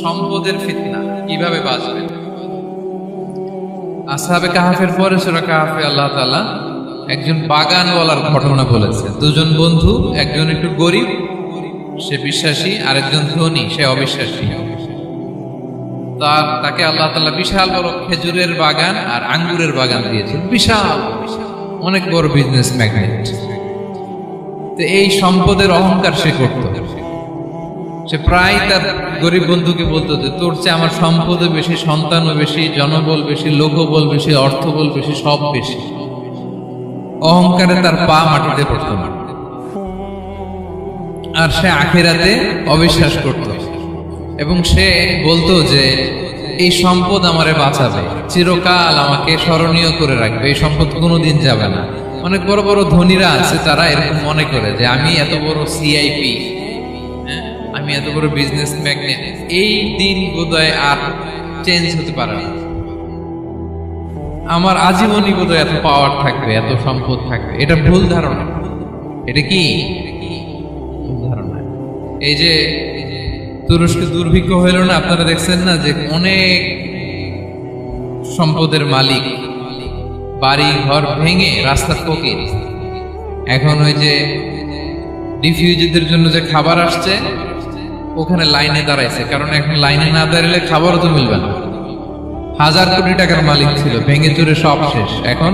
সম্পদের ফিতনা, কিভাবে বাঁচবেন। আসহাবে কাহাফের পরে সূরা কাহাফে আল্লাহ তাআলা একজন বাগানওয়ালার ঘটনা বলেছে। দুজন বন্ধু, একজন একটু গরিব, সে বিশ্বাসী, আরেকজন ধনী, সে অবিশ্বাসী। তাকে আল্লাহ তাআলা বিশাল বড় খেজুরের বাগান আর আঙ্গুরের বাগান দিয়েছেন, বিশাল, অনেক বড় বিজনেস ম্যাগনেট। তো এই সম্পদের অহংকার সে করত। সে প্রায় তার গরিব বন্ধুকে বলতো যে তোর চেয়ে আমার সম্পদও বেশি, সন্তানও বেশি, জনবল বেশি, লোকবল বেশি, অর্থবল বেশি, সব বেশি। অহংকারে তার পা মাটিতে পড়তো না। আর সে আখিরাতে অবিশ্বাস করত এবং সে বলতো যে এই সম্পদ আমারে বাঁচাবে, চিরকাল আমাকে স্মরণীয় করে রাখবে, এই সম্পদ কোনোদিন যাবে না। অনেক বড় বড় ধনীরা আছে, তারা এরকম মনে করে যে আমি এত বড় সিআইপি, আমি এত বড় বিজনেস ম্যাগনেট, এই দিন বোধহয় আর চেঞ্জ হতে পারে না, আমার আজীবনই বোধহয় এত পাওয়ার থাকবে, এত সম্পদ থাকবে। এটা ভুল ধারণা। এটা কি ভুল ধারণা? এই যে তুরস্কে দুর্ভিক্ষ হইল না, আপনারা দেখছেন না যে অনেক সম্পদের মালিক বাড়ি ঘর ভেঙে রাস্তার ফকির। এখন ওই যে রিফিউজিদের জন্য যে খাবার আসছে, ওখানে লাইনে দাঁড়াইছে, কারণ এখন লাইনে না দাঁড়ালে খাবারও তো মিলবে না। 1000 কোটি টাকার মালিক ছিল, ভেঙে চুরে সব শেষ। এখন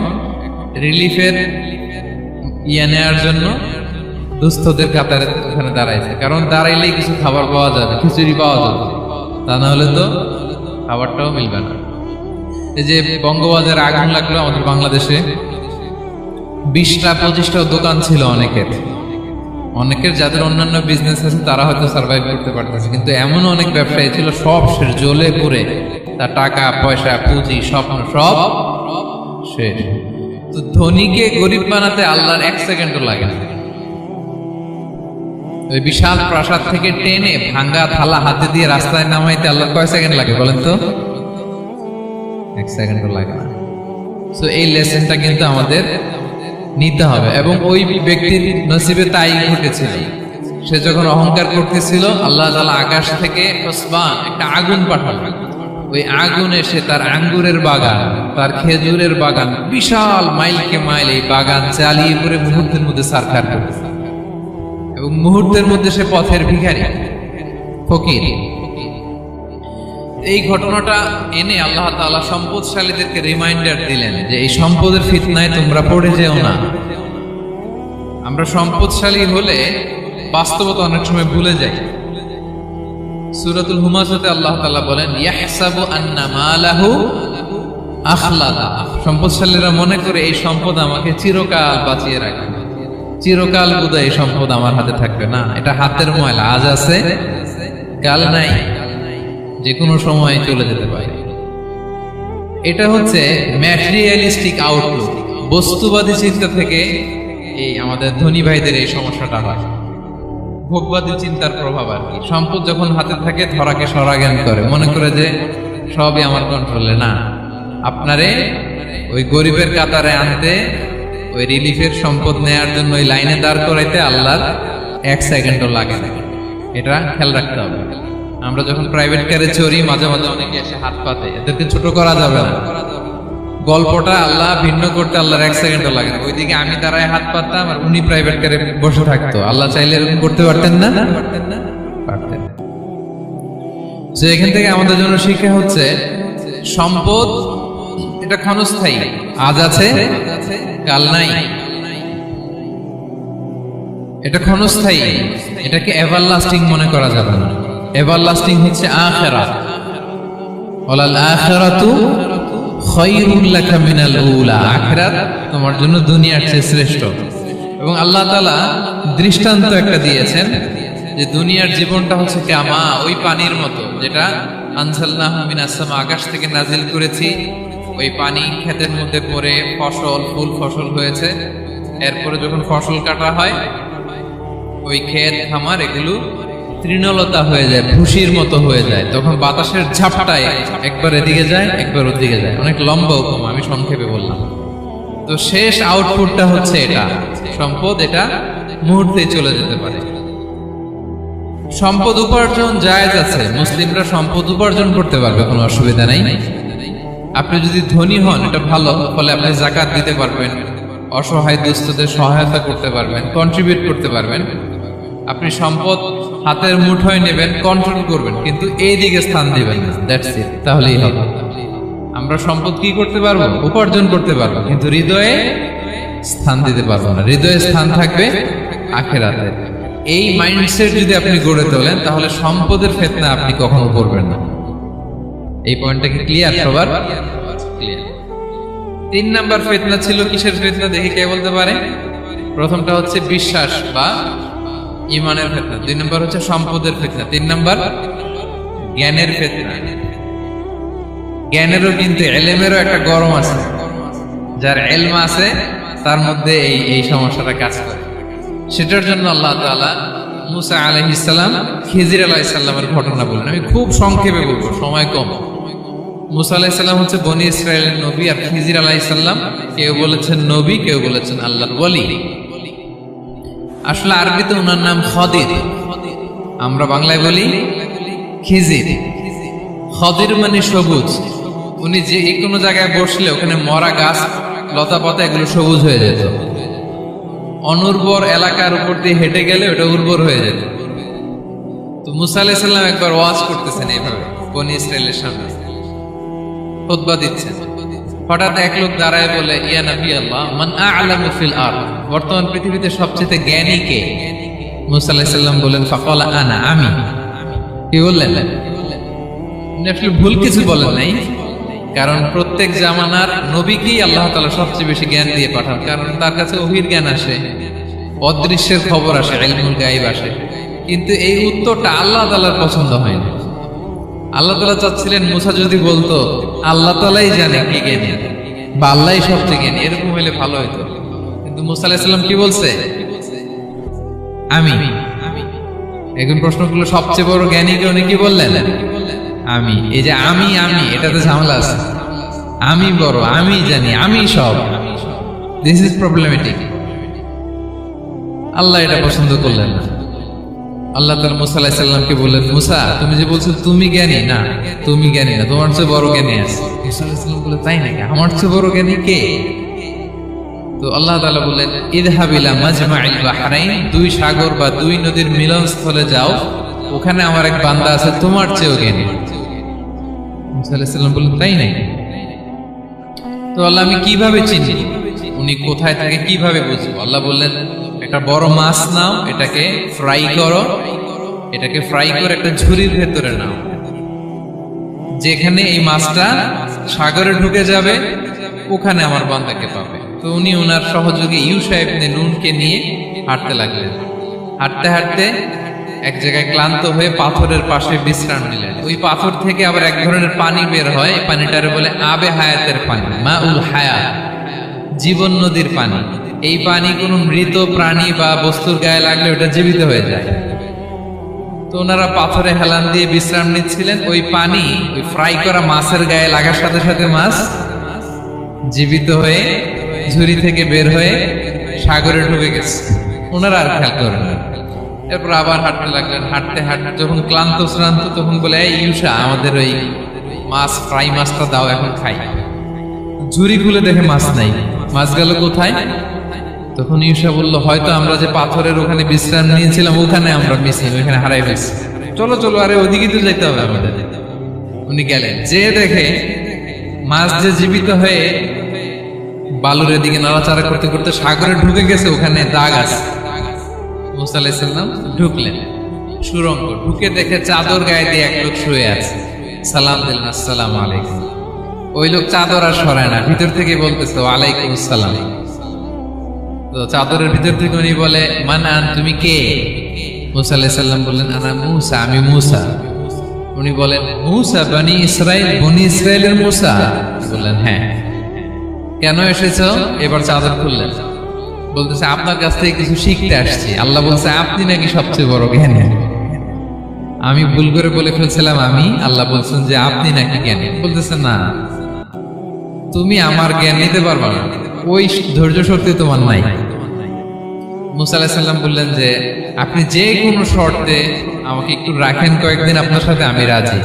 রিলিফের নেওয়ার জন্য দুস্থদের কাতারে ওখানে দাঁড়াইছে, কারণ দাঁড়াইলেই কিছু খাবার পাওয়া যাবে, খিচুড়ি পাওয়া যাবে, তা না হলে তো খাবারটাও মিলবে না। এই যে বঙ্গবাজারে আগুন লাগলো আমাদের বাংলাদেশে, 20টা-25টা দোকান ছিল অনেকের যাদের অন্যান্য বিজনেস আছে তারা হয়তো সার্ভাইভ করতে পারতেছে, কিন্তু এমন অনেক ব্যবসায়ী ছিল সব শেষ, জ্বলে পুড়ে তার টাকা পয়সা পুঁজি স্বপ্ন সব শেষ। তো ধনীকে গরিব বানাতে আল্লাহর 1 সেকেন্ডও লাগে না। ওই বিশাল প্রাসাদ থেকে টেনে ভাঙ্গা থালা হাতে দিয়ে রাস্তায় নামাইতে আল্লাহর কয় সেকেন্ড লাগে বলেন তো? 1 সেকেন্ডও লাগে না। সো এই লেসনটা কিন্তু আমাদের নিতে হবে। এবং ওই ব্যক্তির নসিবে তাই ঘটেছিল। সে যখন অহংকার করতেছিল, আল্লাহ তাআলা আকাশ থেকে ওসমান একটা আগুন পাঠালেন। ওই আগুন এসে তার আঙ্গুরের বাগান, তার খেজুরের বাগান, বিশাল মাইলকে মাইল এই বাগান চালিয়ে করে মুহূর্তের মধ্যে সারখার করে, এবং মুহূর্তের মধ্যে সে পথের ভিখারি, ফকির। এই ঘটনাটা এনে আল্লাহ তাআলা সম্পদশালীদেরকে রিমাইন্ডার দিলেন যে এই সম্পদের ফিতনায় তোমরা পড়ে যেও না। আমরা সম্পদশালী হলে বাস্তবতা অনেক সময় ভুলে যাই। সূরাতুল হুমাযাতে আল্লাহ তাআলা বলেন, ইয়াহসাবু আন্না মালাহু আখলাদা। সম্পদশালীরা মনে করে এই সম্পদ আমাকে চিরকাল বাঁচিয়ে রাখবে, চিরকাল বোধহয় এই সম্পদ আমার হাতে থাকবে। না, এটা হাতের ময়লা, আজ আছে কাল নাই, যে কোনো সময় চলে যেতে পারে। এটা হচ্ছে ম্যাটেরিয়ালিস্টিক আউটলুক, বস্তুবাদী চিন্তা থেকে এই আমাদের ধনী ভাইদের এই সমস্যাটা হয়। ভোগবাদী চিন্তার প্রভাব আর কি। সম্পদ যখন হাতে থাকে ধরাকে সরা জ্ঞান করে, মনে করে যে সবই আমার কন্ট্রোলে। না, আপনারে ওই গরিবের কাতারে আনতে, ওই রিলিফের সম্পদ নেয়ার জন্য ওই লাইনে দাঁড় করাইতে আল্লাহর 1 সেকেন্ডও লাগে না। এটা খেয়াল রাখতে হবে। আমরা যখন প্রাইভেট কারে চড়ি, মাঝে মাঝে অনেকে এসে হাত পাতে, এদেরকে ছোট করা যাবে না। গল্পটা আল্লাহ ভিন্ন করতে আল্লাহর 1 সেকেন্ডও লাগে না। ওইদিকে আমি দাঁড়ায় হাত পাততাম আর উনি প্রাইভেট কারে বসে থাকতো। আল্লাহ চাইলে এরকম করতে পারতেন না? পারতেন। তো এখান থেকে আমাদের জন্য শিক্ষা হচ্ছে সম্পদ এটা ক্ষণস্থায়ী, আজ আছে কাল নাই। এটা ক্ষণস্থায়ী, এটাকে এভারলাস্টিং মনে করা যাবে না। এভারলাস্টিং হচ্ছে আখিরাত। ওয়ালাল আখিরাতু খায়রুল লাকা মিনাল উলা। আখিরাত তোমার জন্য দুনিয়ার চেয়ে শ্রেষ্ঠ। এবং আল্লাহ তাআলা দৃষ্টান্ত একটা দিয়েছেন যে দুনিয়ার জীবনটা হচ্ছে কামা, ওই পানির মতো, যেটা আনজালনাহু মিনাস সামা, আকাশ থেকে নাজিল করেছি। ওই পানি ক্ষেতের মধ্যে পড়ে ফসল, ফুল ফসল হয়েছে। এরপরে যখন ফসল কাটা হয়, ওই ক্ষেত খামার এগুলো তৃণলতা হয়ে যায়, ভুসির মতো হয়ে যায়। তখন বাতাসের ঝাপটায় একবার এদিকে যায়, একবার ওদিকে যায়। অনেক লম্বা উপমা, আমি সংক্ষেপে বললাম। তো শেষ আউটপুটটা হচ্ছে এটা, সম্পদ এটা মুহূর্তেই চলে যেতে পারে। সম্পদ উপার্জন জায়েজ আছে, মুসলিমরা সম্পদ উপার্জন করতে পারবে, কোনো অসুবিধা নাই। আপনি যদি ধনী হন এটা ভালো, ফলে আপনি যাকাত দিতে পারবেন, অসহায় দুস্থদের সহায়তা করতে পারবেন, কন্ট্রিবিউট করতে পারবেন। আপনি সম্পদ হাতের মুঠোয় নেবেন, কন্ট্রোল করবেন, কিন্তু এই দিকে স্থান দিবেন না, দ্যাটস ইট, তাহলেই হবে। আমরা সম্পদ কি করতে পারবো? উপার্জন করতে পারবো, কিন্তু হৃদয়ে স্থান দিতে পারবো না। হৃদয়ে স্থান থাকবে আখিরাতে। এই মাইন্ডসেট যদি আপনি গড়ে তোলেন, তাহলে সম্পদের ফিতনা আপনি কখনো করবেন না। এই পয়েন্টটা কি ক্লিয়ার সবার? ক্লিয়ার। 3 নাম্বার ফিতনা ছিল কিসের ফিতনা দেখি কে বলতে পারে? প্রথমটা হচ্ছে বিশ্বাস বা ঈমানের ফিতনা, 2 নাম্বার হচ্ছে সম্পদের ফিতনা, 3 নাম্বার জ্ঞানের ফিতনা। জ্ঞানেরও কিন্তু ইলমেরও একটা গরম আছে, যার ইলম আছে তার মধ্যে এই সমস্যাটা কাজ করে। সেটার জন্য আল্লাহ তাআলা মুসা আলাইহিস সালাম, খিজির আলাইহিস সালামের ঘটনা বলেন। আমি খুব সংক্ষেপে বলবো, সময় কম। মুসা আলাইহিস সালাম হচ্ছে বনি ইসরায়েলের নবী, আর খিজির আলাইহিস সালাম কেউ বলেছেন নবী, কেউ বলেছেন আল্লাহর ওলি। আসলে আরবিতে ওনার নাম খদির, আমরা বাংলায় বলি খিজির। খদির মানে সবুজ। উনি যে কোনো জায়গায় বসলে ওখানে মরা গাছ, লতা পাতা এগুলো সবুজ হয়ে যেত। অনুর্বর এলাকার উপর দিয়ে হেঁটে গেলে ওটা উর্বর হয়ে যেত। তো মুসা আলাইহিস সালাম একবার ওয়াজ করতেছেন এইভাবে বনি ইসরায়েলের সামনে, খুতবা দিচ্ছেন। হঠাৎ এক লোক দাঁড়ায় বলে, ইয়া নবী আল্লাহ, মান আ'লামু ফিল আরদ, বর্তমান পৃথিবীতে সবচেয়ে জ্ঞানী কে? মুসা আলাইহিস সালাম বলেন, ফাকালা আনা, আমি। কি বললেন? আসলে ভুল কিছু বলেন নাই, কারণ প্রত্যেক জামানার নবীকেই আল্লাহ তাআলা সবচেয়ে বেশি জ্ঞান দিয়ে পাঠান, কারণ তার কাছে ওহীর জ্ঞান আসে, অদৃশ্যের খবর আসে, ইলমুল গায়ব আসে। কিন্তু এই উত্তরটা আল্লাহ তাআলার পছন্দ হয় না। আল্লাহ তাআলা চাচ্ছিলেন মুসা যদি বলতো আল্লাহ তাআলাই জানে কি জ্ঞানী বা আল্লাহই সবচেয়ে জ্ঞানী, এরকম হলে ভালো হতো। কিন্তু মুসা আলাইহিস সালাম কি বলছে? আমি। এখন প্রশ্ন করলো, সবচেয়ে বড় জ্ঞানী কে? উনি কি বললেন? আমি। এই যে আমি এটাতে ঝামেলা আছে। আমি বড়, আমি জানি, আমি সব, দিস ইজ প্রবলেমেটিক। আল্লাহ এটা পছন্দ করলেন না। আল্লাহ তাআলা মুসা আলাইহিস সালামকে বললেন, মুসা তুমি যে বলছো তুমি জ্ঞানী, না তুমি জ্ঞানী না, তোমার চেয়ে বড় জ্ঞানী আছে। মুসা আলাইহিস সালাম বলে, তাই নাকি? আমার চেয়ে বড় জ্ঞানী কে? তো আল্লাহ তাআলা বললেন, ইযহাব ইলা মাজমাইল বাহরাইন, 2 সাগর বা 2 নদীর মিলনস্থলে যাও, ওখানে আমার এক বান্দা আছে তোমার চেয়েও জ্ঞানী। মুসা আলাইহিস সালাম বললেন, তাই নাকি? তো আল্লাহ, আমি কিভাবে চিনি উনি কোথায় থাকে, কিভাবে বুঝবো? আল্লাহ বললেন, একটা বড় মাছ নাও, এটাকে ফ্রাই করো, এটাকে ফ্রাই করে একটা ঝুড়ির ভেতরে নাও। যেখানে এই মাছটা সাগরে ঢুকে যাবে ওখানে আমার বান্দাকে পাবে। তো উনি ওনার সহযোগী ইউশা ইবনে নুনকে নিয়ে হাঁটতে লাগলেন। হাঁটতে হাঁটতে এক জায়গায় ক্লান্ত হয়ে পাথরের পাশে বিশ্রাম নিলেন। ওই পাথর থেকে আবার এক ধরনের পানি বের হয়, এই পানিটারে বলে আবে হায়াতের পানি, মাউল হায়াত, জীবন নদীর পানি। এই পানি কোনো মৃত প্রাণী বা বস্তুর গায়ে লাগলে ওটা জীবিত হয়ে যায়। তো ওনারা পাথরে হেলান দিয়ে বিশ্রাম নিচ্ছিলেন। ওই পানি ওই ফ্রাই করা মাছের গায়ে লাগার সাথে সাথে মাছ জীবিত হয়ে ঝুড়ি থেকে বের হয়ে সাগরে ঢুকে গেছে। ওনারা আর খেয়াল করেন না। এরপর আবার হাঁটতে লাগলেন। হাঁটতে হাঁটতে যখন ক্লান্ত শ্রান্ত, তখন বলে, এই ইউশা, আমাদের ওই মাছ, ফ্রাই মাছটা দাও, এখন খাই। ঝুড়ি খুলে দেখে মাছ নাই। মাছ গেল কোথায়? তখন ইউশা বলল, হয়তো আমরা যে পাথরের ওখানে বিশ্রাম নিয়েছিলাম ওখানে আমরা মিসিং, ওখানে হারাই ফেলছি। চলো চলো, আরে ওদিকে তো যেতে হবে আমাদের। উনি গেলেন, যে দেখে মাছ যে জীবিত হয়ে বালুর এদিকে নাড়াচাড়া করতে করতে সাগরে ঢুকে গেছে, ওখানে দাগ আছে। মুসা আলাইহিস সালাম ঢুকলেন সুরঙ্গ, ঢুকে দেখে চাদর গায়ে দিয়ে এক লোক শুয়ে আছে। সালাম দিলেন, আসসালামু আলাইকুম। ওই লোক চাদর আর সরায় না, ভিতর থেকে বলতেছে, ওয়ালাইকুম আসসালাম। তো চাদরের ভিতর থেকে উনি বলে, মানান, তুমি কে? মুসা আলাইহিস সালাম বললেন, আনা মুসা, আমি মুসা। উনি বলেন, মুসা বনি ইসরাইল, বনি ইসরাইলের মুসা? বললেন, হ্যাঁ। কেন এসেছো? এবার চাদর খুললেন। বলতেছে, আপনার কাছ থেকে কিছু শিখতে আসছি। আল্লাহ বলছে, আপনি নাকি সবচেয়ে বড় জ্ঞানী। আমি ভুল করে বলে ফেলছিলাম আমি, আল্লাহ বলছেন যে আপনি নাকি জ্ঞানী। বলতেছে, না, তুমি আমার জ্ঞান নিতে পারবা না, ওই ধৈর্য শক্তি তোমার নাই। মুসা আলাইহিস সালাম বললেন যে আপনি যে কোনো শর্তে আমাকে একটু রাখেন কয়েকদিন আপনার সাথে, আমি রাজি।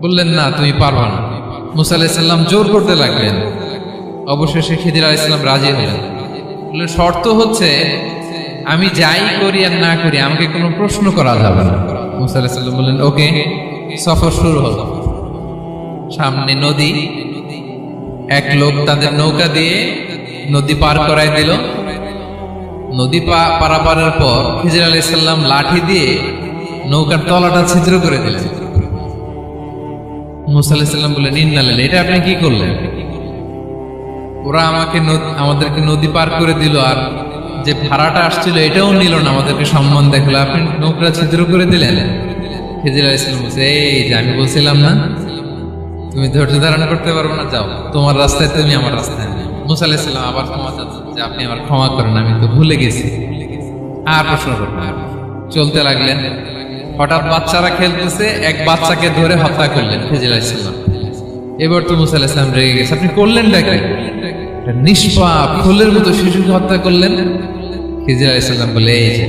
বললেন না, তুমি পারবা না। মুসা আলাইহিস সালাম জোর করতে লাগলেন। অবশেষে খিদির আলাইহিস সালাম রাজি হলেন। বললেন শর্ত হচ্ছে আমি যাই করি আর না করি আমাকে কোনো প্রশ্ন করা যাবে না। মুসা আলাইহিস সালাম বললেন ওকে। সফর শুরু হলো। সামনে নদী, এক লোক তাদের নৌকা দিয়ে নদী পার করায় দিল। নদী পারাপারের পর খিজির আলাইহিস সালাম লাঠি দিয়ে নৌকার তলাটা ছিদ্র করে দিলেন। মুসা আলাইহিস সালাম বললেন ইন্না লিল্লাহি, এটা আপনি কি করলেন? ওরা আমাদেরকে নদী পার করে দিল, আর যে ভাড়াটা আসছিল এটাও নিল না, আমাদেরকে সম্মান দেখলো, আপনি নৌকা ছিদ্র করে দিলেন। খিজির আলাইহিস সালাম বলছে, এই যে আমি বলছিলাম না তুমি ধৈর্য ধারণ করতে পারবো না, যাও তোমার রাস্তায় তুমি আমার রাস্তায়। মুসা আলাইহিস সালাম আবার ক্ষমা চাচ্ছেন যে আপনি আমার ক্ষমা করেন, আমি তো ভুলে গেছি, আর প্রশ্ন করবেন না। চলতে লাগলেন। হঠাৎ বাচ্চারা খেলতেছে, এক বাচ্চাকে ধরে হত্যা করলেন খিজির আলাইহিস সালাম। এবার তো মুসা আলাইহিস সালাম রেগে গেছে, আপনি করলেন ডাকে নিষ্পাপ ফুলের মতো শিশুকে হত্যা করলেন। খিজির আলাইহিস সালাম বলে, এই যে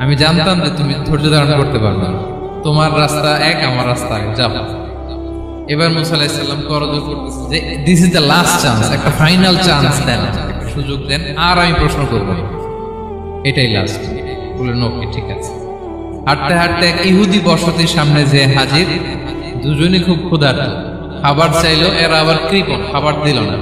আমি জানতাম যে তুমি ধৈর্য ধারণ করতে পারবে না, তোমার রাস্তা এক, আমার রাস্তা এক, যাও। এবার মুসা আলাইহিস সালাম করজোর করতেছে যে this is the last chance, একটা ফাইনাল চান্স দেন, একটা সুযোগ দেন, আর আমি প্রশ্ন করব না, এটাই লাস্ট। বললেন ওকে ঠিক আছে। হাঁটতে হাঁটতে এক ইহুদি বসতির সামনে যে হাজির, দুজনই খুব ক্ষুধার্ত, খাবার চাইলো, এরা আবার কৃপণ, খাবার দিল না।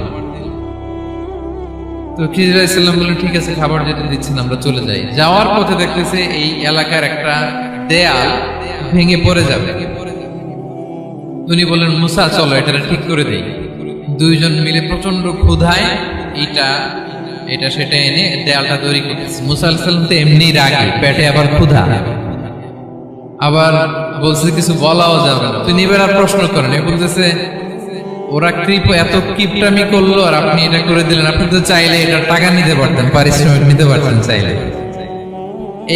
তো খিজির আলাইহিস সালাম বললেন ঠিক আছে, খাবার যেটা দিচ্ছেন আমরা চলে যাই। যাওয়ার পথে দেখতেছে এই এলাকার একটা দেয়াল ভেঙে পড়ে যাবে। উনি বললেন মুসা চলো এটা ঠিক করে দেই। দুইজন মিলে প্রচন্ড ক্ষুধায় এটা সেটা এনে দেয়ালটা তৈরি করতেছে। মুসা আলাইহিস সালাম তো এমনি রাগী, পেটে আবার ক্ষুধা, আবার বলছে কিছু বলাও যাবে না। তিনি এবার আর প্রশ্ন করেন, বলতেছে ওরা এত কিপটামি করলো আর আপনি এটা করে দিলেন, আপনি তো চাইলে এটা টাকা নিতে পারতেন, পারিশ্রমিক নিতে পারতেন চাইলে।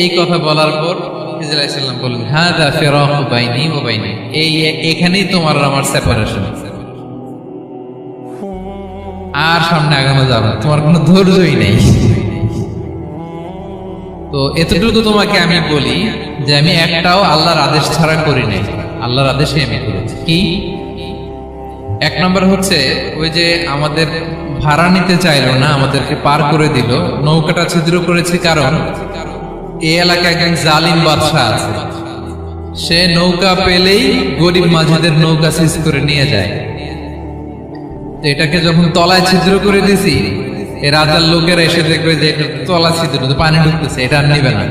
এই কথা বলার পর খিজির আলাইহিস সালাম বললেন হাযা ফিরাকু বাইনি ওয়া বাইনি, এখানেই তোমার আর আমার সেপারেশন, আর সামনে আগানো যাবে না, তোমার কোনো ধৈর্যই নেই। তো এতটুকু তোমাকে আমি বলি যে আমি একটাও আল্লাহর আদেশ ছাড়া করি নাই, আল্লাহর আদেশে আমি করেছি। কি? এক নম্বর হচ্ছে ওই যে আমাদের ভাড়া নিতে চাইলো না, আমাদেরকে পার করে দিল, নৌকাটা ছিদ্র করেছে কারণ এই এলাকায় একজন জালিম বাদশা আছে, সে নৌকা পেলেই গরিব মাঝিদের নৌকা সিজ করে নিয়ে যায়। এটাকে যখন তলায় ছিদ্র করে দিছি, এই রাজার লোকেরা এসে দেখবে যে এটা তলা ছিদ্র, পানি ঢুকতেছে, এটা আর নিবে না,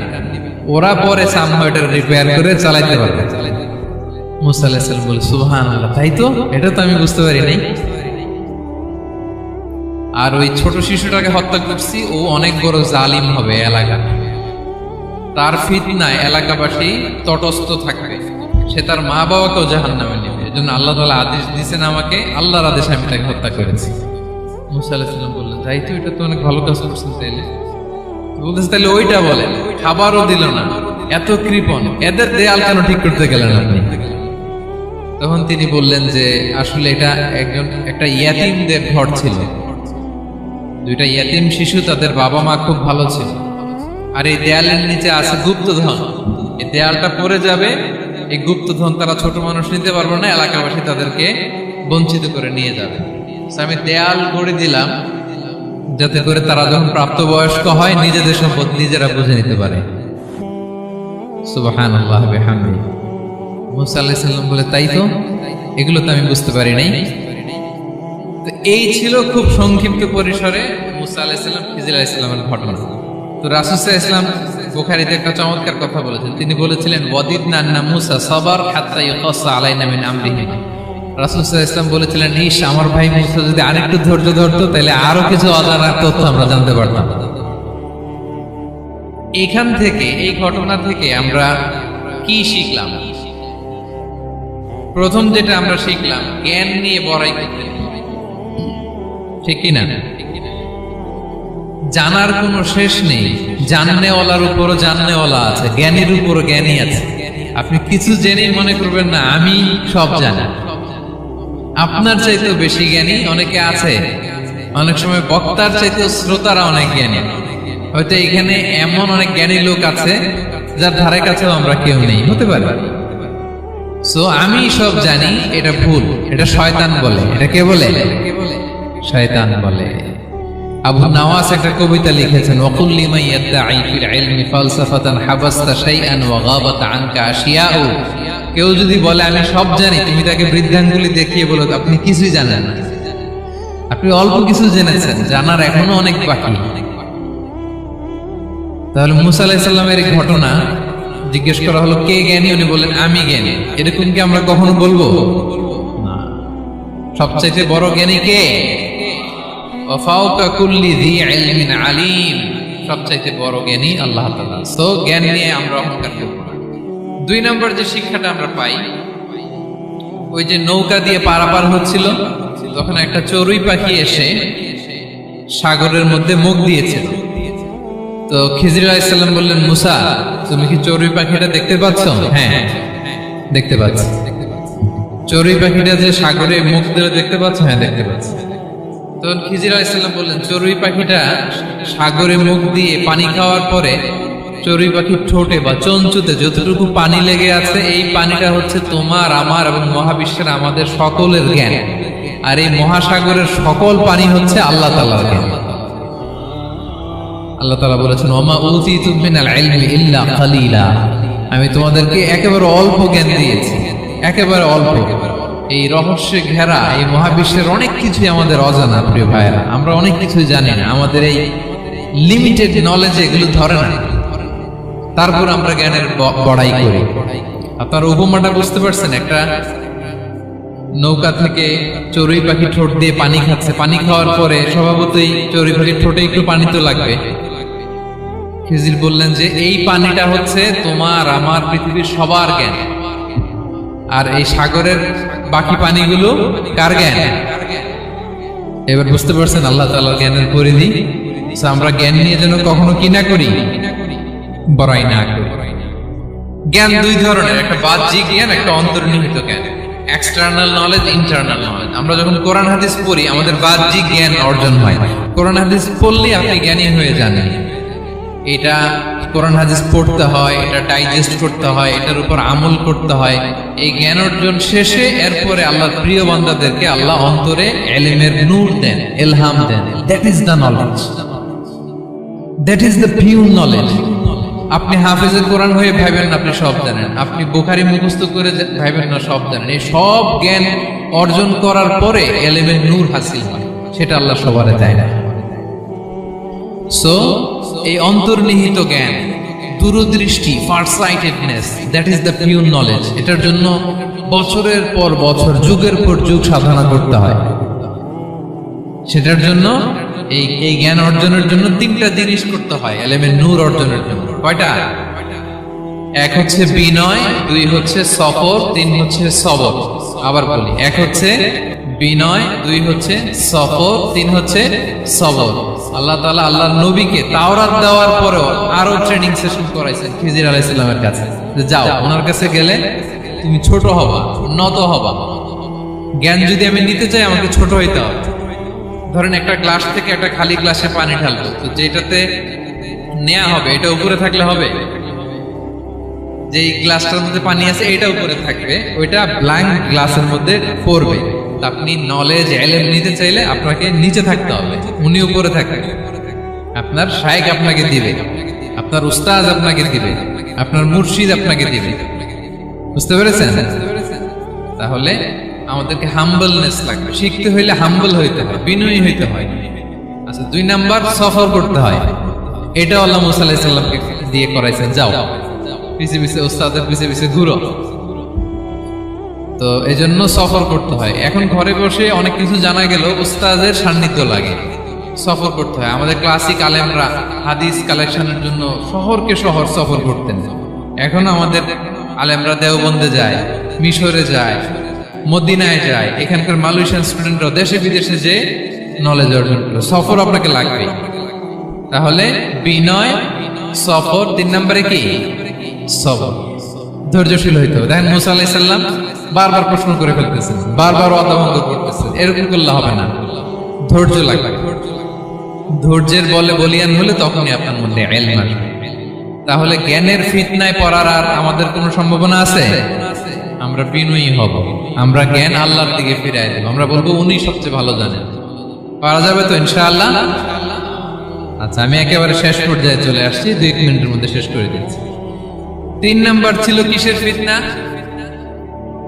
ওরা পরে সামহাও এটা রিপেয়ার করে চালাইতে পারবে। মুসা আলাইহিস সালাম বলে সুবহানাল্লাহ, তাই তো, এটা তো আমি বুঝতে পারি নাই। আর ওই ছোট শিশুটাকে হত্যা করছি, ও অনেক বড় জালিম হবে এলাকা, তার ফিতনায় এলাকাবাসী তটস্থ থাকবে, সে তার মা বাবাকেও জাহান্নামে নেবে। এজন্য আল্লাহ তাআলা আদেশ দিয়েছেন আমাকে, আল্লাহর আদেশে আমি তাকে হত্যা করেছি। মুসা আলাইহিস সালাম বললেন তাই তো, এটা তো অনেক ভালো কাজ করছেন। তাইলে বলতেছে তাহলে ওইটা বলেন, খাবারও দিল না, এত কৃপণ, এদের দেয়াল কেন ঠিক করতে গেলেন আপনি? তখন তিনি বললেন যে আসলে এটা একটা ইয়াতিমদের ঘর ছিল, দুইটা ইয়াতিম শিশু, তাদের বাবা মা খুব ভালো ছিল, আর এই দেয়ালের নিচে আছে গুপ্তধন, এই দেয়ালটা পড়ে যাবে, এই গুপ্তধন তারা ছোট মানুষ নিতে পারবে না, এলাকাবাসী তাদেরকে বঞ্চিত করে নিয়ে যাবে। আমি দেয়াল গড়ে দিলাম যাতে করে তারা যখন প্রাপ্তবয়স্ক হয় নিজেদের সম্পদ নিজেরা বুঝে নিতে পারে। সুবহানাল্লাহ বিহামদিহি। মুসা আলাইহিস সালাম বলে তাই তো, এগুলো তো আমি বুঝতে পারি নাই। তো এই ছিল খুব সংক্ষিপ্ত পরিসরে মুসা আলাইহিস সালাম খিজির আলাইহিস সালামের ঘটনা। তো রাসূল সাল্লাল্লাহু আলাইহি ওয়াসাল্লাম বুখারীতে একটা চমৎকার কথা বলেছেন, তিনি বলেছিলেন ওয়াদিদনা আন্না মুসা সাবার হাত্তা ইয়াকাসা আলাইনা মিন আমরিহি। রাসূল সাল্লাল্লাহু আলাইহি ওয়াসাল্লাম বলেছিলেন ইস, আমার ভাই মুসা যদি আরেকটু ধৈর্য ধরতো তাহলে আরো কিছু অজানা তথ্য আমরা জানতে পারতাম। এখান থেকে, এই ঘটনা থেকে আমরা কি শিখলাম? প্রথম যেটা আমরা শিখলাম, জ্ঞান নিয়ে বড়াই করতে, ঠিক কিনা? জানার কোনো শেষ নেই, জাননেওয়ালার উপরও জাননেওয়ালা আছে, জ্ঞানীর উপরও জ্ঞানী আছে। আপনি কিছু জেনেই মনে করবেন না আমি সব জানি, আপনার চাইতেও বেশি জ্ঞানী অনেকে আছে। অনেক সময় বক্তার চাইতেও শ্রোতারা অনেক জ্ঞানী। হয়তো এখানে এমন অনেক জ্ঞানী লোক আছে যার ধারে কাছেও আমরা কেউ নেই, হতে পারে। সো আমি সব জানি, এটা ভুল, এটা শয়তান বলে। এটা কে বলে? শয়তান বলে। আবু নাওয়াস একটা কবিতা লিখেছেন, ওয়াকুল লিমান ইয়াদঈ ফিল ইলমি ফালসাফাতান হাবাসতা শাইআন ওয়া গাবাত আনকা আশিয়াউ। কেউ যদি বলে আমি সব জানি, তুমি তাকে বৃদ্ধাঙ্গুলি দেখিয়ে বলো আপনি কিছুই জানেন না, আপনি অল্প কিছু জেনেছেন, জানার এখনো অনেক বাকি। তাহলে মুসা আলাইহিস সালামের এই ঘটনা জিজ্ঞেস করা হলো কে জ্ঞানী, উনি বললেন আমি জ্ঞানী। এরকম কি আমরা কখনো বলবো? না। সবচেয়ে বড় জ্ঞানী কে? ওয়া ফাওকা কুল্লি যী ইলমিন আলীম। সবচেয়ে বড় জ্ঞানী আল্লাহ তাআলা। সো জ্ঞান নিয়ে আমরা অহংকার করব না। 2 নম্বর যে শিক্ষাটা আমরা পাই, ওই যে নৌকা দিয়ে পারাপার হচ্ছিল, তখন একটা চড়ুই পাখি এসে সাগরের মধ্যে মুখ দিয়েছিল। তো খিজির আলাইহিস সালাম বললেন, মুসা তুমি কি চড়ুই পাখিটা দেখতে পাচ্ছ? হ্যাঁ দেখতে পাচ্ছি। চড়ুই পাখিটা যে সাগরে মুখ দিলে দেখতে পাচ্ছ? হ্যাঁ দেখতে পাচ্ছি। তখন খিজির আলাইহিস সালাম বললেন, চড়ুই পাখিটা সাগরে মুখ দিয়ে পানি খাওয়ার পরে চড়ুই পাখির ঠোঁটে বা চঞ্চুতে যতটুকু পানি লেগে আছে, এই পানিটা হচ্ছে তোমার, আমার এবং মহাবিশ্বের আমাদের সকলের জ্ঞান। আর এই মহাসাগরের সকল পানি হচ্ছে আল্লাহ তাআলার জ্ঞান। আল্লাহ তাআলা বলেছেন, ওমা উতিতু মিনাল ইলমি ইল্লা কালিলা। আমি তোমাদেরকে একেবারে অল্প জ্ঞান দিয়েছি, একেবারে অল্প। এই রহস্যে ঘেরা এই মহাবিশ্বের অনেক কিছুই আমাদের অজানা প্রিয় ভাইরা, আমরা অনেক কিছুই জানি না। আমাদের এই লিমিটেড নলেজ এগুলো ধরে না, তারপর আমরা জ্ঞানের বড়াই করি। আপনার উপমাটা বুঝতে পারছেন? একটা নৌকা থেকে চড়ুই পাখি ঠোঁট দিয়ে পানি খাচ্ছে, পানি খাওয়ার পরে স্বভাবতই চড়ুই পাখির ঠোঁটে একটু পানি তো লাগবে। খিজির বললেন যে এই পানিটা হচ্ছে তোমার, আমার, পৃথিবীর সবার জ্ঞান। আর এই সাগরের বাকি পানিগুলো কার জ্ঞান? এবার বুঝতে পারছেন আল্লাহ তাআলার জ্ঞানের পরিধি। আমরা জ্ঞান নিয়ে যেন কখনো কি না করি, বড়াই না করি। জ্ঞান 2 ধরনের, একটা বাহ্যিক জ্ঞান, একটা অন্তর্নিহিত জ্ঞান। External knowledge, internal knowledge. আমরা যখন কোরআন হাদিস পড়ি আমাদের বাহ্যিক জ্ঞান অর্জন হয়। কোরআন হাদিস পড়লে আপনি জ্ঞানী হয়ে যান। এটা কোরআন হাদিস পড়তে হয়, এটা ডাইজেস্ট করতে হয়, এটার উপর আমল করতে হয়। এই জ্ঞান অর্জন শেষে এরপরে আল্লাহর প্রিয় বান্দাদেরকে আল্লাহ অন্তরে ইলমের নূর দেন, ইলহাম দেন। That is the knowledge, that is the pure knowledge. আপনি হাফেজে কোরআন হয়ে ভাবেন না আপনি সব জানেন, আপনি বুখারী মুখস্থ করে ভাবেন না সব জানেন। এই সব জ্ঞান অর্জন করার পরে ইলমের নূর হাসিল হয়, সেটা আল্লাহ সবারে দেয় না। সো এই অন্তর্নিহিত জ্ঞান, দূরদৃষ্টি, farsightedness, that is the pure knowledge. এটার জন্য বছরের পর বছর, যুগের পর যুগ সাধনা করতে হয়। সেটার জন্য এই জ্ঞান অর্জনের জন্য 3টা জিনিস করতে হয় ইলমের নূর অর্জনের জন্য। কয়টা? 1 হচ্ছে বিনয়, 2 হচ্ছে সফর, 3 হচ্ছে সবর। আবার বলি, 1 হচ্ছে বিনয়, 2 হচ্ছে সফর, 3 হচ্ছে সবর। আল্লাহ তাআলা আল্লাহর নবীকে তাওরাত দেওয়ার পরেও আরো ট্রেনিং সেশন করাইছেন খিজির আলাইহিস সালামের কাছে, যে যাও ওনার কাছে গেলে তুমি ছোট হবা, নত হবা। জ্ঞান যদি আমি নিতে চাই আমাকে ছোট হইতে হবে। ধরেন একটা গ্লাস থেকে একটা খালি গ্লাসে পানি ঢালবো, তো যেটাতে নেওয়া হবে এটা উপরে থাকলে হবে? যেই গ্লাসটার মধ্যে পানি আছে এটা উপরে থাকবে, ওইটা ব্ল্যাঙ্ক গ্লাসের মধ্যে পড়বে। আপনি নলেজ, ইলম নিতে চাইলে আপনাকে নিচে থাকতে হবে, উনি উপরে থাকবে। আপনার শায়েখ আপনাকে দিবে, আপনার উস্তাদ আপনাকে দিবে, আপনার মুর্শিদ আপনাকে দিবে। বুঝতে পেরেছেন? তাহলে আমাদেরকে হাম্বলনেস লাগবে, শিখতে হইলে হাম্বল হইতে হয়, বিনয়ী হইতে হয়। আচ্ছা, 2 নাম্বার সফর করতে হয়। এটা আল্লাহ মুসা আলাইহিস সালামকে দিয়ে করাইছেন, যাও পিছে পিছে উস্তাদের পিছে পিছে ঘুরো। তো এই জন্য সফর করতে হয়। এখন ঘরে বসে অনেক কিছু জানা গেল, উস্তাদের সান্নিধ্য লাগে, সফর করতে হয়। আমাদের ক্লাসিক আলেমরা হাদিস কালেকশনের জন্য শহরকে শহর সফর করতেন। এখন আমাদের আলেমরা দেওবন্দে যায়, মিশরে যায়, মদিনায় যায়। এখানকার মালয়েশিয়ান স্টুডেন্টরা দেশে বিদেশে যে নলেজ অর্জন করে। সফর আপনাকে লাগবে। তাহলে বিনয়, সফর, 3 নম্বরে কি? সবর। ধৈর্যশীল হইতে হবে। দেখেন মুসা আলাইহিস সালাম বারবার প্রশ্ন করে ফেলতেছেন, বারবার ওয়াদা ভঙ্গ করতেছেন। এরকম করলে হবে না, ধৈর্য লাগবে। ধৈর্যের বলে বলিয়ান হলে তখনই আপনার মধ্যে ইলম আসবে। তাহলে জ্ঞানের ফিতনায় পড়ার আর আমাদের কোনো সম্ভাবনা আছে? আমরা বিনয়ী হব, আমরা জ্ঞান আল্লাহর দিকে ফিরাই দেব, আমরা বলবো উনি সবচেয়ে ভালো জানেন। পারা যাবে তো ইনশাআল্লাহ? আচ্ছা, আমি একেবারে শেষ পর্যায়ে চলে আসছি, 2 মিনিটের মধ্যে শেষ করে দিচ্ছি। 3 নাম্বার ছিল কিসের ফিতনা?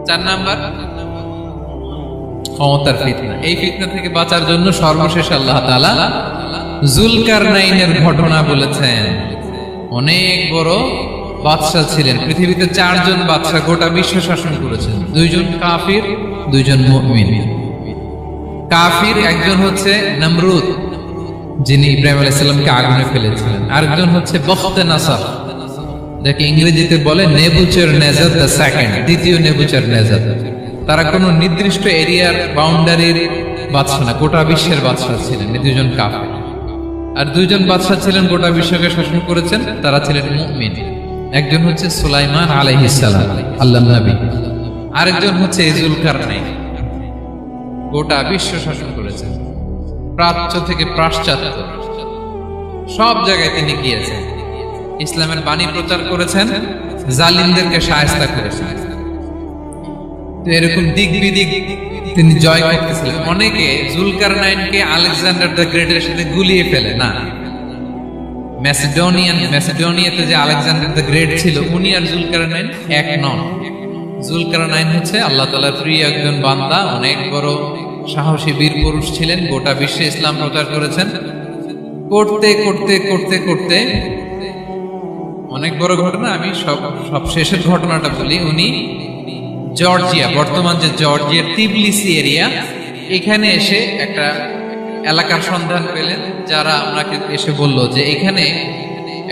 4 নাম্বার ক্ষমতার ফিতনা। এই ফিতনা থেকে বাঁচার জন্য সর্বশেষ আল্লাহ তাআলা যুলকারনাইনের ঘটনা বলেছেন। অনেক বড় বাদশা ছিলেন, পৃথিবীতে 4 জন বাদশা গোটা বিশ্ব শাসন করেছেন। 2 জন কাফির, 2 জন মুমিন। কাফির একজন হচ্ছে নমরুদ, যিনি ইব্রাহিম আলাইহিস সালামকে আগুনে ফেলেছিলেন। আরেকজন হচ্ছে বখতে নাসার, যাকে ইংরেজিতে বলে নেবুচারনেজার দ্য সেকেন্ড, দ্বিতীয় নেবুচারনেজার। তারা কোনো নির্দিষ্ট এরিয়ার বাউন্ডারির বাদশা না, গোটা বিশ্বের বাদশা ছিলেন। এই 2 জন কাফির। আর 2 জন বাদশা ছিলেন গোটা বিশ্বকে শাসন করেছেন, তারা ছিলেন মুমিন। একজন হচ্ছে সুলাইমান আলাইহিস সালাম, আল্লাহর নবী। আরেকজন হচ্ছে যুলকারনাইন, গোটা বিশ্ব শাসন করেছেন, প্রাচ্য থেকে পাশ্চাত্য সব জায়গায় তিনি গিয়েছেন, ইসলামের বাণী প্রচার করেছেন, জালিমদেরকে শায়েস্তা করেছেন। তো এরকম দিক বিদিক তিনি জয় করতেছিলেন। অনেকে যুলকারনাইনকে আলেকজান্ডার দ্য গ্রেটের সাথে গুলিয়ে ফেলে না। ম্যাসিডোনিয়াতে যে আলেকজান্ডার দ্য গ্রেট ছিল, উনি আর যুলকারনাইন এক নন। যুলকারনাইন হচ্ছে আল্লাহ তাআলার প্রিয় একজন বান্দা, অনেক বড় সাহসী বীর পুরুষ ছিলেন, গোটা বিশ্বে ইসলাম প্রচার করেছেন। করতে করতে করতে করতে অনেক বড় ঘটনা, আমি সব শেষের ঘটনাটা বলি। উনি জর্জিয়া, বর্তমান যে জর্জিয়ার তিবলিসি এরিয়া, এখানে এসে একটা এলাকার সন্ধান পেলেন, যারা আপনাকে এসে বলল যে এখানে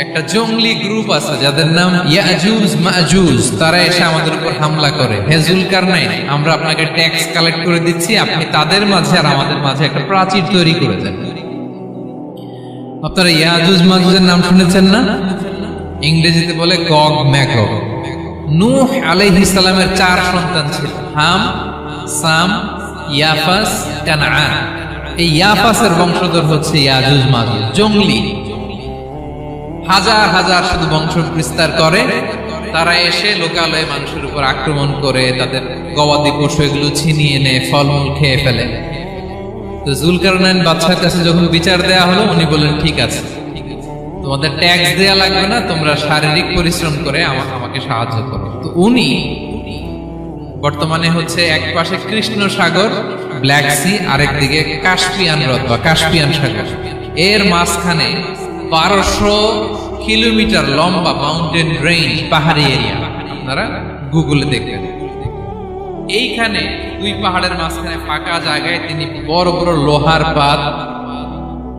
একটা জঙ্গলি গ্রুপ আছে যাদের নাম ইয়াজুজ মাজুজ, তারা এসে আমাদের উপর হামলা করে। হে যুলকারনাইন, আমরা আপনাকে ট্যাক্স কালেক্ট করে দিচ্ছি, আপনি তাদের মাঝে আর আমাদের মাঝে একটা প্রাচীর তৈরি করে দেন। আপনারা ইয়াজুজ মাজুজের নাম শুনেছেন না? ইংরেজিতে বলে গগ ম্যাগগ। নূহ আলাইহিস সালামের 4 সন্তান ছিল, হাম, সাম, ইয়াফাস, কানাআন। এই ইয়াফাসের বংশধর হচ্ছে ইয়াজুজ মাজুজ, জঙ্গলি, হাজার হাজার শুধু বংশ বিস্তার করে। তারা এসে লোকালয়ে মানুষের উপর আক্রমণ করে, তাদের গবাদি পশু এগুলো ছিনিয়ে নেয়, ফলমূল খেয়ে ফেলে। তো যুলকারনাইন বাদশার কাছে যখন বিচার দেয়া হলো, উনি বললেন ঠিক আছে, তোমাদের ট্যাক্স দেয়া লাগবে না, তোমরা শারীরিক পরিশ্রম করে আমাকে সাহায্য করো। তো উনি বর্তমানে হচ্ছে এক পাশে কৃষ্ণ সাগর, ব্ল্যাক সি, আরেক দিকে কাস্পিয়ান হ্রদ বা কাস্পিয়ান সাগর, এর মাঝখানে 1200 কিলোমিটার লম্বা মাউন্টেন রেঞ্জ, পাহাড়ি এরিয়া। আপনারা গুগলে দেখবেন। এইখানে 2 পাহাড়ের মাঝখানে ফাঁকা জায়গায় তিনি বড় বড় লোহার পাত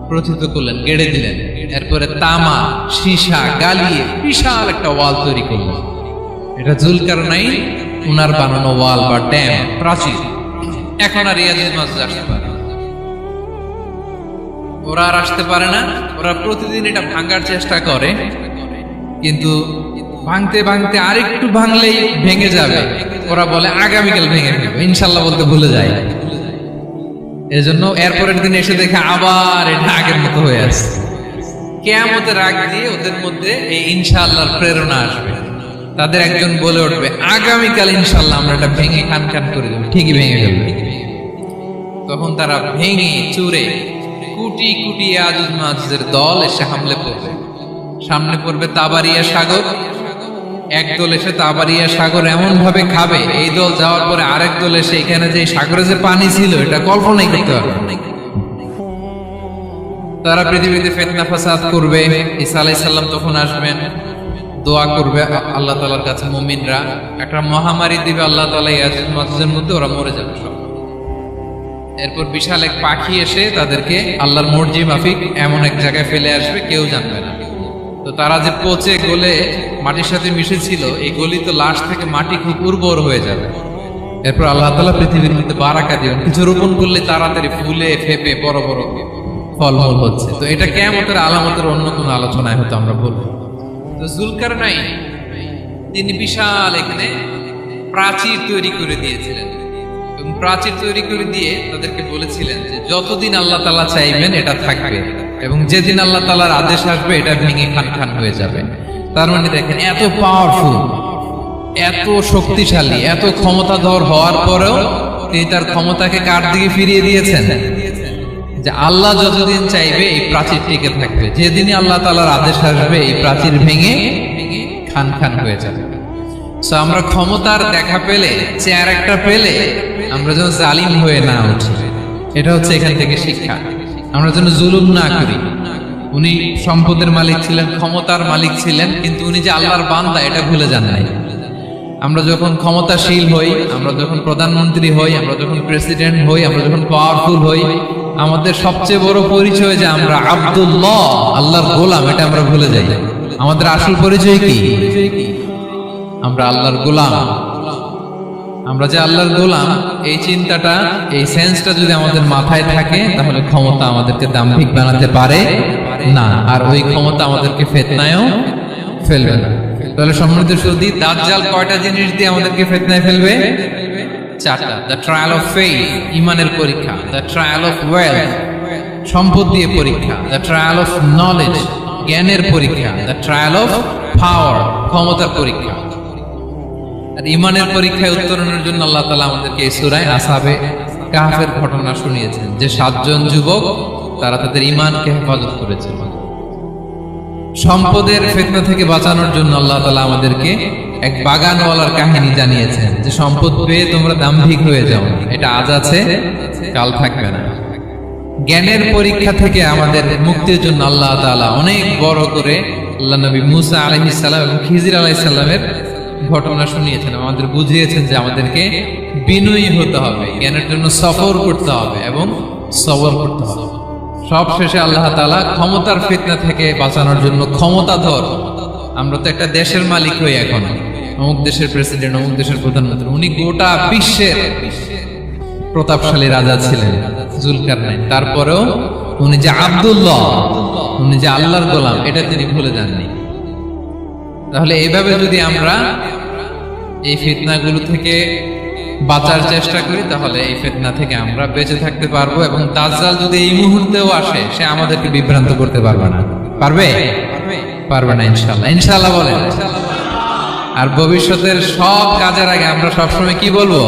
প্রথিত করলেন, গেড়ে দিলেন। এরপরে তামা, সীসা গালিয়ে বিশাল একটা ওয়াল তৈরি করলেন। এটা যুলকারনাইন উনার বানানো ওয়াল বা ড্যাম, প্রাচীর। এখন আর ইয়াজুজ মাজুজ আসতে পারে, ওরা আর আসতে পারে না। ওরা প্রতিদিন এটা ভাঙার চেষ্টা করে, কিন্তু ভাঙতে ভাঙতে আরেকটু ভাঙলেই ভেঙে যাবে। ওরা বলে আগামীকাল ভেঙে ফেলবে, ইনশাল্লাহ বলতে ভুলে যায়। এজন্য এরপরের দিন এসে দেখে আবার এটা আগের মতো হয়ে আসছে। কিয়ামতের আগ দিয়ে ওদের মধ্যে এই ইনশাআল্লাহর প্রেরণা আসবে। তাদের একজন বলে উঠবে আগামীকাল ইনশাআল্লাহ আমরা এটা ভেঙে খান খান করে দেবো, ঠিকই ভেঙে ফেলবে। তখন তারা ভেঙে চুরে কোটি কোটি ইয়াজুজ মাজুজের দল এসে হামলে পড়বে। সামনে পড়বে তাবারিয়া সাগর, এক দল এসে তাবারিয়া সাগর এমন ভাবে খাবে, এই দল যাওয়ার পরে আরেক দল এসে এখানে যে সাগরে যে পানি ছিল এটা কল্পনাই করতে পারবে না। তারা পৃথিবীতে ফিতনা ফাসাদ করবে। ঈসা আলাইহিস সালাম তখন আসবেন, দোয়া করবে আল্লাহ তাআলার কাছে মুমিনরা, একটা মহামারী দিবে আল্লাহ তাআলা ইয়াজুজ মাজুজের মধ্যে, ওরা মরে যাবে সব। এরপর বিশাল এক পাখি এসে তাদেরকে আল্লাহর মর্জি মাফিক এমন এক জায়গায় ফেলে আসবে, কেউ জানবে না। তো তারা যে পচে গলে মাটির সাথে মিশেছিল, এই গলিত লাশ থেকে মাটি খুব উর্বর হয়ে যাবে। এরপর আল্লাহ তাআলা পৃথিবীর মধ্যে বারাকা দিবেন, কিছু রোপণ করলে তাড়াতাড়ি ফুলে ফেপে বড় বড় ফলমূল হচ্ছে। তো এটা কিয়ামতের আলামতের অন্য কোনো আলোচনায় হয়তো আমরা বলবো। তো যুলকারনাইন তিনি বিশাল এখানে প্রাচীর তৈরি করে দিয়েছিলেন, এবং প্রাচীর তৈরি করে দিয়ে তাদেরকে বলেছিলেন যে যতদিন আল্লাহ তাআলা চাইবেন এটা থাকবে, এবং যেদিন আল্লাহ তাআলার আদেশ আসবে এটা ভেঙে খান খান হয়ে যাবে। তার মানে দেখেন এত পাওয়ারফুল, এত শক্তিশালী, এত ক্ষমতাধর হওয়ার পরেও তিনি তার ক্ষমতাকে কার দিকে ফিরিয়ে দিয়েছেন? যে আল্লাহ যতদিন চাইবে এই প্রাচীর টিকে থাকবে, যেদিনই আল্লাহ তাআলার আদেশ আসবে এই প্রাচীর ভেঙে খান খান হয়ে যাবে। সো আমরা ক্ষমতার দেখা পেলে, চেয়ার একটা পেলে আমরা যেন জালিম হয়ে না উঠি, এটা হচ্ছে এখান থেকে শিক্ষা। আমরা যেন জুলুম না করি। উনি সম্পদের মালিক ছিলেন, ক্ষমতার মালিক ছিলেন, কিন্তু উনি যে আল্লাহর বান্দা এটা ভুলে যান নাই। আমরা যখন ক্ষমতাশীল হই, আমরা যখন প্রধানমন্ত্রী হই, আমরা যখন প্রেসিডেন্ট হই, আমরা যখন পাওয়ারফুল হই, আমাদের সবচেয়ে বড় পরিচয় যে আমরা আব্দুল্লাহ, আল্লাহর গোলাম, এটা আমরা ভুলে যাই। আমাদের আসল পরিচয় কি? আমরা আল্লাহর গোলাম। আমরা যে আল্লাহর গোলাম, এই চিন্তাটা, এই সেন্সটা যদি আমাদের মাথায় থাকে, তাহলে ক্ষমতা আমাদেরকে দাম্ভিক বানাতে পারে না, আর ওই ক্ষমতা আমাদেরকে ফিতনায়ও ফেলবে না। তাহলে সম্মানিত সুধী, দাজ্জাল কয়টা জিনিস দিয়ে আমাদেরকে ফিতনায় ফেলবে? চারটা। দ্য ট্রায়াল অফ ফেইথ, ঈমানের পরীক্ষা। দ্য ট্রায়াল অফ ওয়েলথ, সম্পদ দিয়ে পরীক্ষা। দ্য ট্রায়াল অফ নলেজ, জ্ঞানের পরীক্ষা। দ্য ট্রায়াল অফ পাওয়ার, ক্ষমতার পরীক্ষা। আর ঈমানের পরীক্ষায় উত্তরণের জন্য আল্লাহ তাআলা আমাদেরকে এই সূরায় আসহাবে কাহফের ঘটনা শুনিয়েছেন, যে 7 জন যুবক তারা তাদের ঈমানকে হেফাজত করেছে। সম্পদের ফিতনা থেকে বাঁচানোর জন্য আল্লাহ তাআলা আমাদেরকে এক বাগানওয়ালার কাহিনী জানিয়েছেন, যে সম্পদ পেয়ে তোমরা দাম্ভিক হয়ে যাও, এটা আজ আছে কাল থাকবে না। জ্ঞানের পরীক্ষা থেকে আমাদের মুক্তির জন্য আল্লাহ তাআলা অনেক বড় করে আল্লাহ নবী মুসা আলাইহিস সালাম এবং খিজির আলাইহিস সালামের ঘটনা শুনিয়েছেন, আমাদের বুঝিয়েছেন যে আমাদেরকে বিনয়ী হতে হবে, জ্ঞানের জন্য সফর করতে হবে এবং সবর করতে হবে। সব শেষে আল্লাহ তাআলা ক্ষমতার ফিতনা থেকে বাঁচানোর জন্য ক্ষমতাধর, আমরা তো একটা দেশের মালিক হই এখন, অমুক দেশের প্রেসিডেন্ট, অমুক দেশের প্রধানমন্ত্রী, উনি গোটা বিশ্বের প্রতাপশালী রাজা ছিলেন জুলকারনাইন। তারপরেও উনি যে আব্দুল্লাহ, উনি যে আল্লাহর গোলাম, এটা তিনি ভুলে যাননি। তাহলে এইভাবে যদি আমরা এই ফিতনাগুলো থেকে বাঁচার চেষ্টা করি, তাহলে এই ফিতনা থেকে আমরা বেঁচে থাকতে পারবো, এবং দাজ্জাল যদি এই মুহূর্তেও আসে, সে আমাদেরকে বিভ্রান্ত করতে পারবে না। পারবে? পারবে না ইনশাআল্লাহ। ইনশাআল্লাহ বলেন। আর ভবিষ্যতের সব কাজের আগে আমরা সবসময় কি বলবো?